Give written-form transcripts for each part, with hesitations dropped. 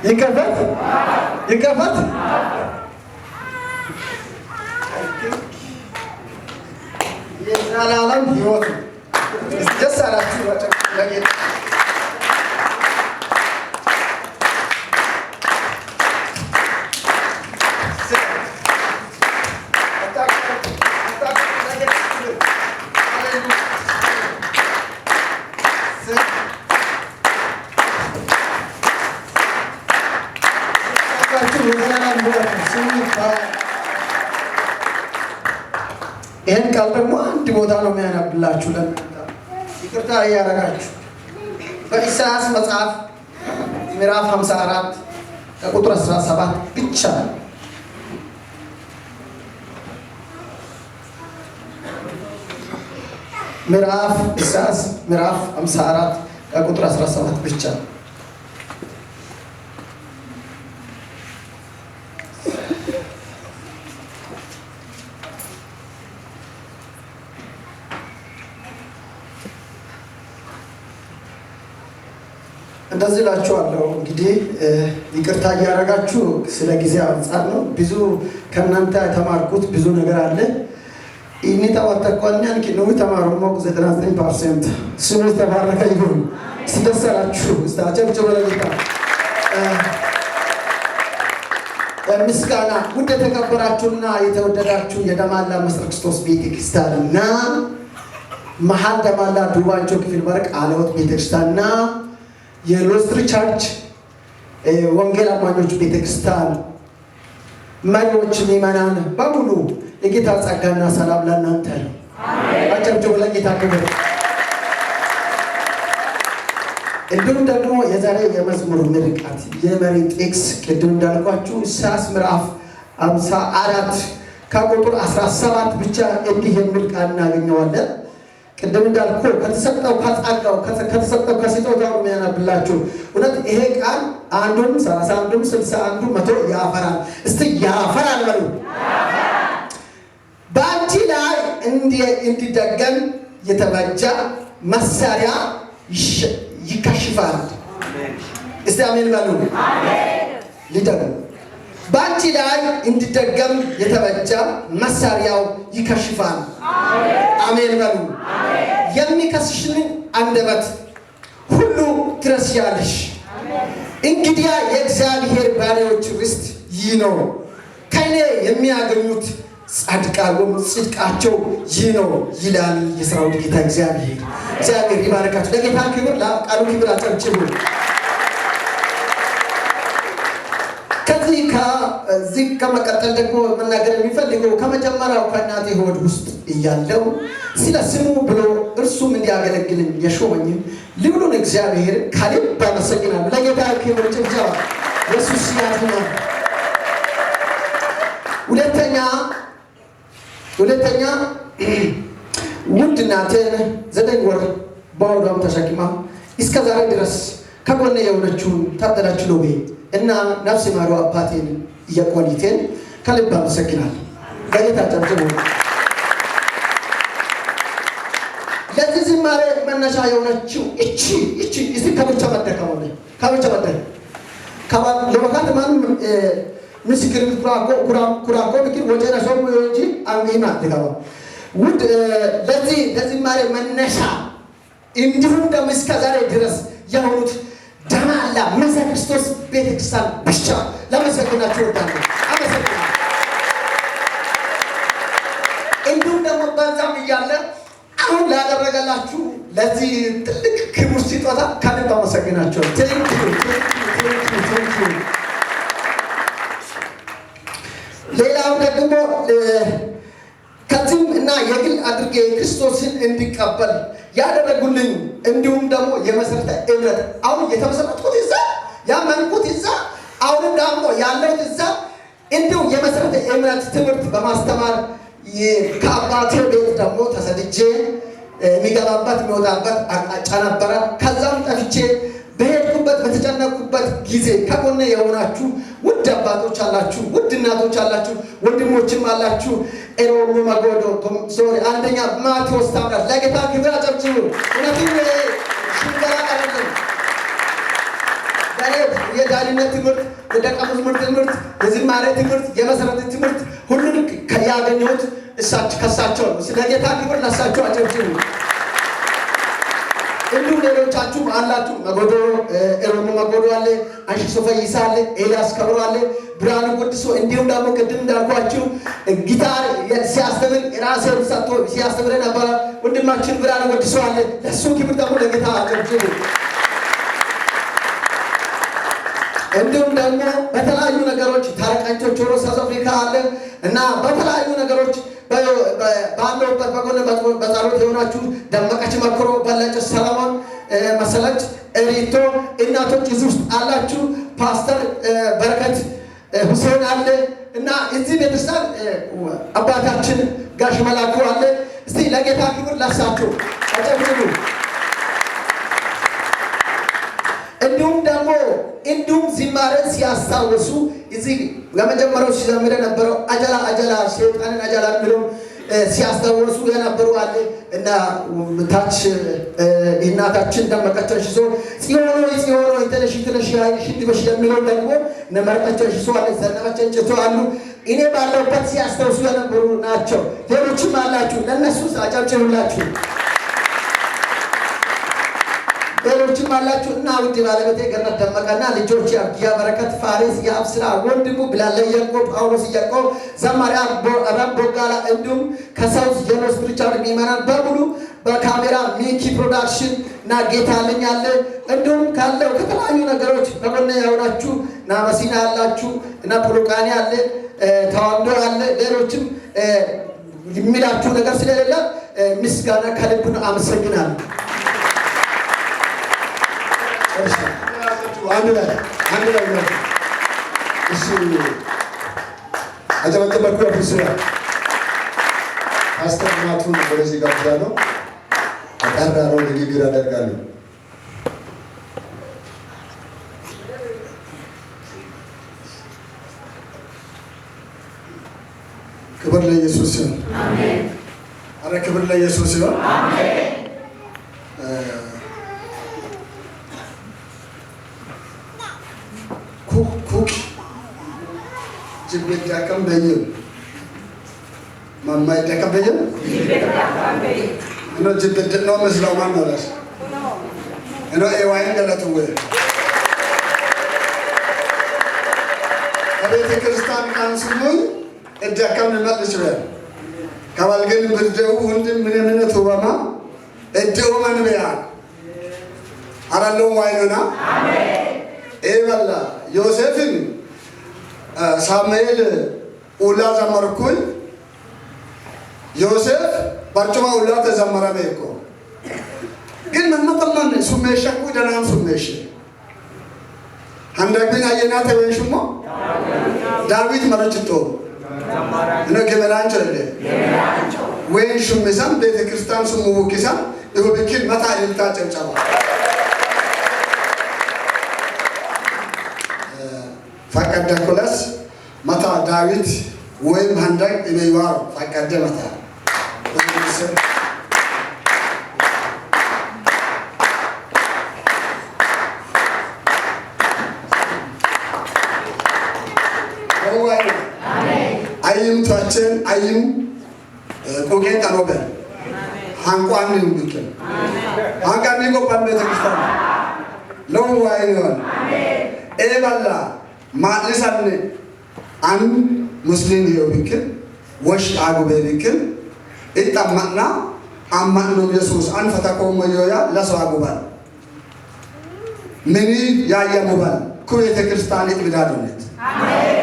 ይከፈት ይከፈት። የዘላለም ሕይወት ደስ አላችሁ ለጌታ ይህን ቃል ደግሞ አንድ ቦታ ነው የሚያነብላችሁ። ይቅርታ እያደረጋችሁ በኢሳያስ መጽሐፍ ምዕራፍ 54 ከቁጥር 17 ብቻ ኢሳያስ ምዕራፍ 54 ከቁጥር 17 ብቻ እንደዚህ እላችኋለሁ። እንግዲህ ይቅርታ እያደረጋችሁ ስለ ጊዜ አንጻር ነው። ብዙ ከእናንተ የተማርኩት ብዙ ነገር አለ። ኢኒ ተዋተቆኛን ኪኖ ተማሩ ነው 99% ስሙ ተባረከ ይሁን። ሲደሰላችሁ ስታጨብጭቡ ለጌታ ምስጋና። ውድ የተከበራችሁና የተወደዳችሁ የደማላ መስረ ክርስቶስ ቤተክርስቲያንና መሀል ደማላ ዱባንቾ ክፍል በርቅ አለወት ቤተክርስቲያንና የሎስትሪ ቸርች ወንጌል አማኞች ቤተክርስቲያን መሪዎች፣ ምዕመናን በሙሉ የጌታ ጸጋና ሰላም ለእናንተ ነው። አጨብጭቡ ለጌታ ክብር። እንዲሁም ደግሞ የዛሬ የመዝሙር ምርቃት የመሪ ጥቅስ ቅድም እንዳልኳችሁ ኢሳያስ ምዕራፍ 54 ከቁጥር 17 ብቻ እንዲህ የሚል ቃል እናገኘዋለን። ቅድም እንዳልኩ ከተሰጠው ከጸጋው ከተሰጠው ከስጦታው የሚያነብላችሁ እውነት ይሄ ቃል አንዱም 30 አንዱም 60 አንዱም 100 ያፈራል። እስቲ ያፈራል በሉ። በአንቺ ላይ እንዲደገም የተበጀ መሳሪያ ይከሽፋል። እስቲ አሜን በሉ። ሊደገም በአንቺ ላይ እንዲደገም የተበጀ መሳሪያው ይከሽፋል። አሜን በሉ። የሚከስሽን አንደበት ሁሉ ትረስያለሽ። እንግዲያ የእግዚአብሔር ባሪያዎች ርስት ይህ ነው፣ ከእኔ የሚያገኙት ጽድቃቸው ይህ ነው ይላል የሠራዊት ጌታ እግዚአብሔር። እግዚአብሔር ይባርካችሁ። ለጌታ ክብር፣ ለቃሉ ክብር አጨብጭቡ። ከዚህ ከመቀጠል ደግሞ መናገር የሚፈልገው ከመጀመሪያው ከእናቴ ሆድ ውስጥ እያለው ስለ ስሙ ብሎ እርሱም እንዲያገለግልኝ የሾመኝም ልዑሉን እግዚአብሔር ከልብ አመሰግናለሁ። ለጌታ ክብር ጭብጨባ። ኢየሱስ ያድናል። ሁለተኛ ውድ እናቴን 9 ወር በሆዷም ተሸክማ እስከ ዛሬ ድረስ ከጎኔ የሆነችውን ታደላችሁ ሎቤ እና ነፍስ ማሩ አባቴን እየቆሊቴን ከልብ አመሰግናለሁ። በጌታ ጨብጭቡ። ለዚህ ዝማሬ መነሻ የሆነችው እቺ እስቲ ከብቻ መደከመው ከብቻ ለወካት ማንም ምስክር ኩራኮ ምክር ወጀና ሶሙ እንጂ አሜና ተጋባ ውድ ለዚህ ዝማሬ መነሻ እንዲሁም ደግሞ እስከ ዛሬ ድረስ የሆኑት ደማላ መስረ ክርስቶስ ቤተክርስቲያን ብቻ ለመሰግናችሁ ወዳለሁ። አመሰግናለሁ። እንዲሁም ደግሞ በዛም እያለ አሁን ላደረገላችሁ ለዚህ ትልቅ ክቡር ስጦታ ከልብ አመሰግናችሁ። ሌላው ደግሞ ከዚህም እና የግል አድርጌ ክርስቶስን እንዲቀበል ያደረጉልኝ እንዲሁም ደግሞ የመሰረተ እምነት አሁን የተመሰረትኩት እዛ ያመንኩት እዛ አሁን ደግሞ ያለሁት እዛ እንዲሁ የመሰረተ እምነት ትምህርት በማስተማር ከአባቴ ቤት ደግሞ ተሰድጄ የሚገባበት የሚወጣበት አቅጣጫ ነበረ። ከዛም ጠፍቼ በሄድኩበት በተጨነቅኩበት ጊዜ ከጎኔ የሆናችሁ ውድ አባቶች አላችሁ፣ ውድ እናቶች አላችሁ፣ ወንድሞችም አላችሁ። ኤሮሙ መጎዶ ሶሪ አንደኛ ማቴዎስ ታምራት ለጌታ ክብር አጨብጭቡ። እውነትም ሽንገላ አይደለም። የዳኒ የደህንነት ትምህርት፣ የደቀ መዝሙር ትምህርት፣ የዝማሬ ትምህርት፣ የመሰረት ትምህርት ሁሉን ያገኘሁት ከእሳቸው ነው። ስለ ጌታ ክብር ለእሳቸው አጨብጭቡ። እንዲሁም ሌሎቻችሁም አላችሁ። መጎዶ ኤሮሞ መጎዶ አለ፣ አንሺ ሶፈይሳ አለ፣ ኤልያስ ከብሮ አለ፣ ብርሃኑ ጉድሶ እንዲሁም ደግሞ ቅድም እንዳልኳችሁ ጊታር ሲያስተምር ራሴን ሰጥቶ ሲያስተምር ነበረ ወንድማችን ብርሃኑ ጉድሶ አለ። ለእሱ ክብር ደግሞ ለጌታ አጨብጭቡ። እንዲሁም ደግሞ በተለያዩ ነገሮች ታረቃቸው ቾሮ ሳውዝ አፍሪካ አለ እና በተለያዩ ነገሮች ባለውበት በጎን በጸሎት የሆናችሁ ደመቀች መክሮ፣ በለጭ ሰለሞን፣ መሰለች ሪቶ እናቶች እዚህ ውስጥ አላችሁ። ፓስተር በረከት ሁሴን አለ እና እዚህ ቤተክርስቲያን አባታችን ጋሽ መላኩ አለ። እስቲ ለጌታ ክብር ለሳችሁ አጨብጭቡ። እንዲሁም ዝማሬን ሲያስታውሱ እዚህ ለመጀመሪያው ሲዘምር የነበረው አጀላ አጀላ ሸይጣንን አጀላ የሚለው ሲያስታውሱ የነበሩ አለ እና ታች እናታችን ደመቀቸው ሽሶ ጽዮኖ ተነሽ ሽድ በሽ የሚለው ደግሞ ነመረቀቸው ሽሶ አለ ዘነበችን ጭቶ አሉ። እኔ ባለውበት ሲያስታውሱ የነበሩ ናቸው። ሌሎችም አላችሁ። ለነሱ አጨብጭቡላችሁ። ሌሎችም አላችሁ እና ውድ ባለቤቴ ገነት ደመቀና ልጆች አብዲያ በረከት ፋሪስ የአብስራ ወንድሙ ብላለ ያዕቆብ ጳውሎስ ያዕቆብ ዘማሪያ አብራም ቦጋላ እንዲሁም ከሳውዝ ጀኖስ ብሪቻርድ ሚማናን በሙሉ በካሜራ ሚኪ ፕሮዳክሽን እና ጌታልኝ አለ እንዲሁም ካለው ከተለያዩ ነገሮች በጎን ያውናችሁ እና መሲና ያላችሁ እና ፕሮቃኒ አለ ተዋንዶ አለ ሌሎችም የሚላችሁ ነገር ስለሌለ ምስጋና ከልብ ነው። አመሰግናለሁ። አንድ ላይ እሺ አጨበጨበኩ። አፍስራ አስተማቱን ወደዚህ ጋብዛለሁ። አቀራረው ንግግር አደርጋለሁ። ክብር ለኢየሱስ ይሁን። አሜን። አረ ክብር ለኢየሱስ ይሁን። አሜን። ኩክ ጅቤት ዳከም በየም ማማይ ዳከም በየም እኖ ጅቤት ነው መስለው ማን ነው ራስ እኖ ኤዋይን ገለቱ ወይ አቤተ ክርስቲያን ካንስሙኝ እዳከም ልመጥ ይችላል ካባል ግን ብርደው ወንድም ምን ተወማ እደው ማን በያ አራለው ዋይኖና አሜን ኤበላ ዮሴፍን ሳሙኤል ኡላ ዘመርኩኝ ዮሴፍ ባርጩማ ኡላ ተዘመረ በእኮ ግን መመጠማን ሱሜሸኩ ደናም ሱሜሽ አንደግን አየናተ ወንሽሞ ዳዊት መረጭቶ እነ ገበራንቾ ለለ ወይን ሹምሳም ቤተ ክርስቲያን ሱሙ ወኪሳ ይሁብኪን መታ ይልታ ጨብጨባ ፈቀደ ኮለስ መታ ዳዊት ወይም አንደግ ኢሜዋር ፈቀደ መታ አይም ታችን አይም ቆጌን ታኖበ አንቋን ይልከል አንቋን ይጎባል ቤተክርስቲያን ለዋይ ነው ኤባላ ማልሳን አን ሙስሊም ይወብክል ወሽ አጉበ ይልከል እጣማና አማኑ ኢየሱስ አንፈታቆም ወዮያ ለሰው አጉባል ምን ያያሙባል ኩቤተ ክርስቲያን ይብዳዱነት አሜን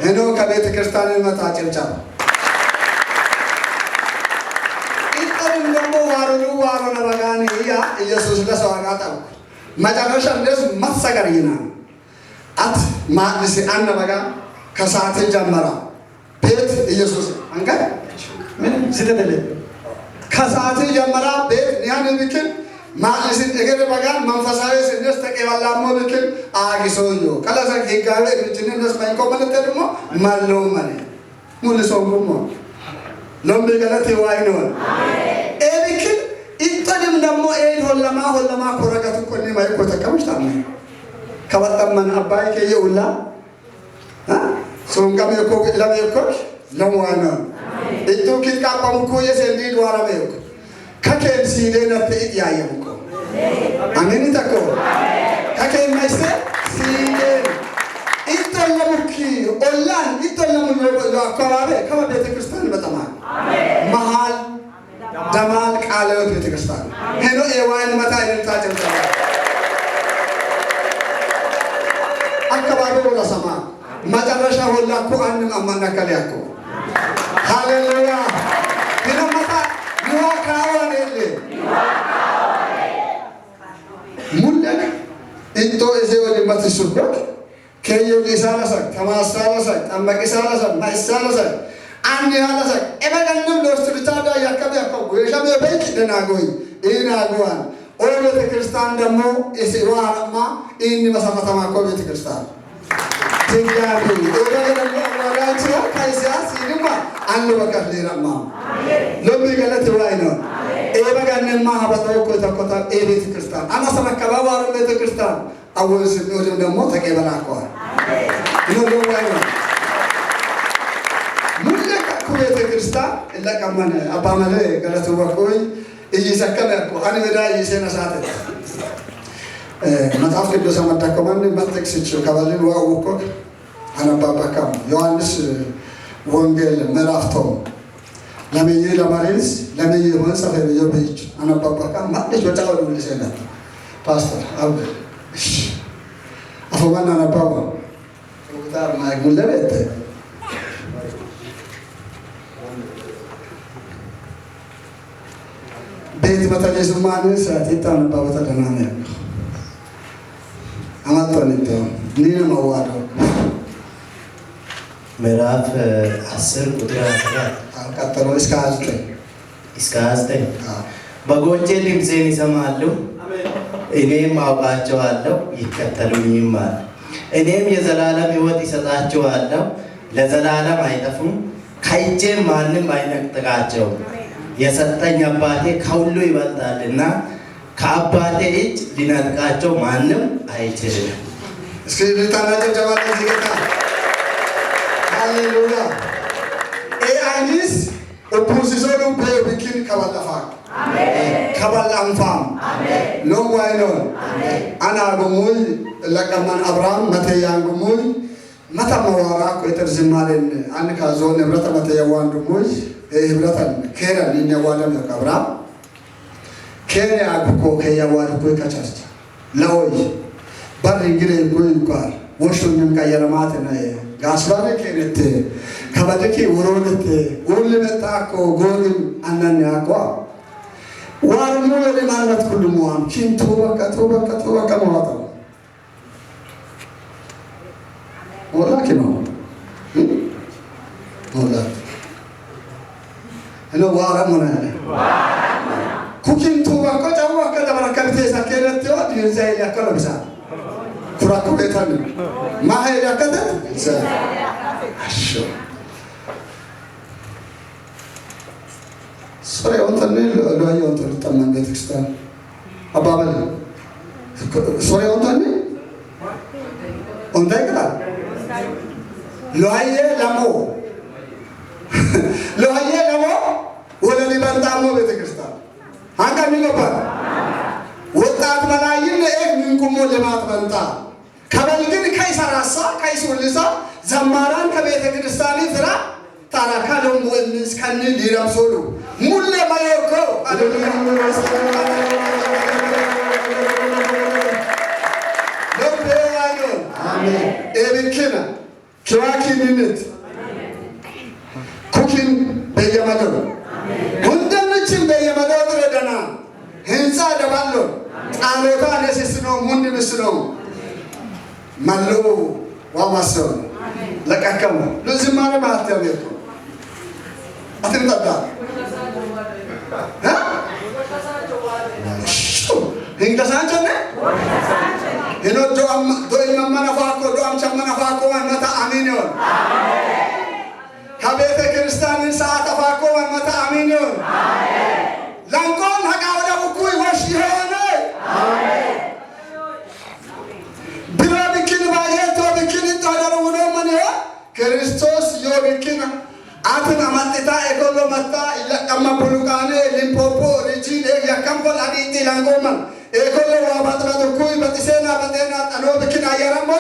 ሄኖ ከቤተ ክርስቲያን መጣ ጭብጨባ ኢጣን ደግሞ ዋሮ ነባጋኒ ያ ኢየሱስ ለሰው አጋጣው መጨረሻ እንደስ ማሰጋሪና አት ማድስ አንበጋ ከሰዓት ጀመራ ቤት ኢየሱስ አንጋ ምን ስተደለ ከሰዓት ጀመራ ቤት ያን ቢክል ማድስን እገረ በጋ መንፈሳዊ ስንስ ተቀበላሞ ቢክል አጊሶዮ ከላሰ ጌጋለ ግጭን እንደስ ማይኮ ማለት ደግሞ ማለው ማለት ሙሉ ሰው ጉሞ ለምበ ገለተ ዋይ ነው አሜን ኤቢክል ኢጣንም ደግሞ ኤድ ሆለማ ኮረጋቱ ኮኒ ማይኮ ተቀምጣ ከወጣመን አባይ ከየውላ ሶንቀም የኮ ለበየኮ ለሙዋና እቱ ኪጣጳም እኮ የሰንዲ ዱዋራ በየኮ ከከን ሲደነት ያየምኮ አሜን ተኮ ከከን ማይሰ ሲደን ኢተለሙኪ ኦላን ኢተለሙ ነው አካባቢ ከቤተ ክርስቲያን በጣም መሃል ደማል ቃለው ቤተ ክርስቲያን ሄኖ ኤዋን መታ ይልታቸው አካባቢ ወላ ሰማ መጨረሻ ወላ እኮ አንም አማናከለ ያኮ ሃሌሉያ ሄኖ መታ ይዋካዋን የለ ሙለክ እንቶ እዚህ ወደ ማትሱበት ከየው ሊሳላሳ ከማሳላሳ ተመቀሳላሳ ማይሳላሳ አንድ ያላሳ እበደንም ለስትልታዳ ያከበ ያከው ወይሻም በይክ ደናጎይ ኢናጎዋን ኦር ቤተ ክርስቲያን ደግሞ እሲዋራማ ኢን መሰረተማ ኮ ቤተ ክርስቲያን ትጋቢ እበደንም አዋራጭ ካይሲያስ ይልማ አንዱ በቀር ለራማ ለምን ገለት ወይ ነው እበጋነማ ሀበታው ኮ ተቆጣ ቤተ ክርስቲያን አናሰማ ከባባሩ ቤተ ክርስቲያን አወስ ነው ደግሞ ተቀበላኳል ነው ወይ ነው ሙለካ ኩቤተ ክርስቲያን ለቀመነ አባመለ ገለቱ ወቆይ እየሰከለኩ አን ወዳ ይሰነሳተ መጽሐፍ ቅዱስ አመጣከማን መጥቅስች ከባልን ዋውኮ አነባባካም ዮሐንስ ወንጌል ምዕራፍ ለምን ለማሪስ ለምን ሆነ ሰፈር የበይች አነባባካም ማለት ወጣው ልሰና ፓስተር አብ አፈዋና ነባባ ወጣር ማይጉለበት ቤት መተለስማን ሰዓት ነባባ ተደናነ አማጣንተ ኒነ ማዋዶ ምዕራፍ 10 ቁጥር 14 አቀጠሮ እስከ 9 በጎቼ ድምፄን ይሰማሉ እኔም አውቃቸዋለሁ ይከተሉኝማል እኔም የዘላለም ሕይወት ይሰጣቸዋለሁ ለዘላለም አይጠፉም ከእጄም ማንም አይነጥቃቸውም የሰጠኝ አባቴ ከሁሉ ይበልጣልና ከአባቴ እጅ ሊነጥቃቸው ማንም አይችልም እስኪ ልታናጀ ጀማለ ዚገታ ሃሌሉያ አይኒስ ኦፖዚሽኑ በቢኪን ከባላፋ አሜን ከባላንፋም አሜን ነው ወይ ነው አሜን አና ጎሙይ ለቀማን አብርሃም መተያን ጎሙይ መታ መዋራ ቆይተርዝማለን አንካ ዞን ህብረተ መተያዋን ጎሙይ ህብረተን ከረን ይነዋለም አብርሃም ከሪያ አብኮ ከያዋን ቆይ ከቻስታ ለወይ በር እንግዲህ ቆይ ቃል ወሽቱንም ቀየረማት ነው ጋስባለ ከነት ከበደኪ ወሮነት ወል መጣኮ ጎንም አናን ያቋ ዋርሙ ለማለት ሁሉ ሙአም ኪንቱ በቃ ማዋጣ ወላኪ ነው ወላኪ እነ ዋራሙ ነው ኩኪንቱ በቃ ጫማ ከደበረከተ ሰከረት ይወድ ይዘይ ያከለብሳ ኩራኩ ቤታን ማሄድ ያከተ አሾ ሶሪ ወንተን ለዋይ ወንተን ተመን ቤተክርስቲያን አባባል ሶሪ ወንተን ወንታይከታ ለዋይ ለሞ ወለሊ ባንታሞ ቤተክርስቲያን አንካ ሚገባ ወጣት መላይን ምንቁሞ ለማት ባንታ ከበልግን ከይሰራሳ ከይሱልሳ ዘማራን ከቤተ ክርስቲያን ፍራ ታራካ ደሞ እንስ ከን ሊራምሶሉ ሙለ ማየኮ አሜን ኤብክና ኪዋኪንነት ኩኪን በየማደሩ ሁንደምችን በየማደሩ ረዳና ህንፃ ደባሎ ጣሎታ ለስስነው ሙንድ ምስነው ማሎ ዋማሰው ለቀቀሙ ለዝማሬ ማተሚያው አትንጣጣ እንግዳሳንቸነ ሄኖ ዶም ማናፋቆ ዶም ቻማናፋቆ ማታ አሜን ይሁን ከቤተ ክርስቲያን ሰዓት አፋቆ ማታ አሜን ይሁን ላንቆን ሀቃወዳ ኩይ ወሽ ይሆነ አሜን Atun amatita ekolo mata ila kama bulukane limpopo regine yakambol aditi langoman ekolo wabatna tukui batisena batena tano bikin ayarambo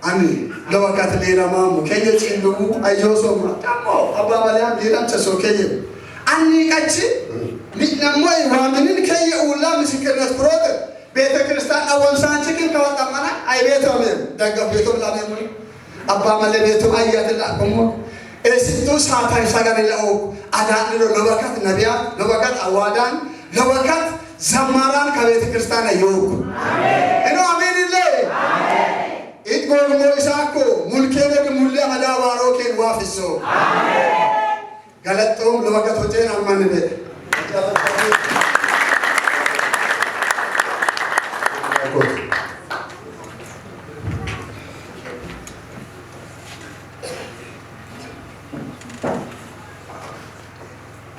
ani lawakat lera mamu kenye chindu ayoso matamo abamalia diram chasokeye ani kachi namo iwaminin keye ula misikirnas prod beta kristan awon sanchikin kawatamana ay beto amen daga beto lamen abamalia beto ayatla komo esitu satai sagari lau adan lo lawakat nabia lawakat awadan lawakat zamaran kabeta kristan ayok amen eno amen ille amen it go mo isako mulkene ke mulya ada waro ke wafiso amen galatom lawakat hoten amanne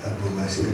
Abu masih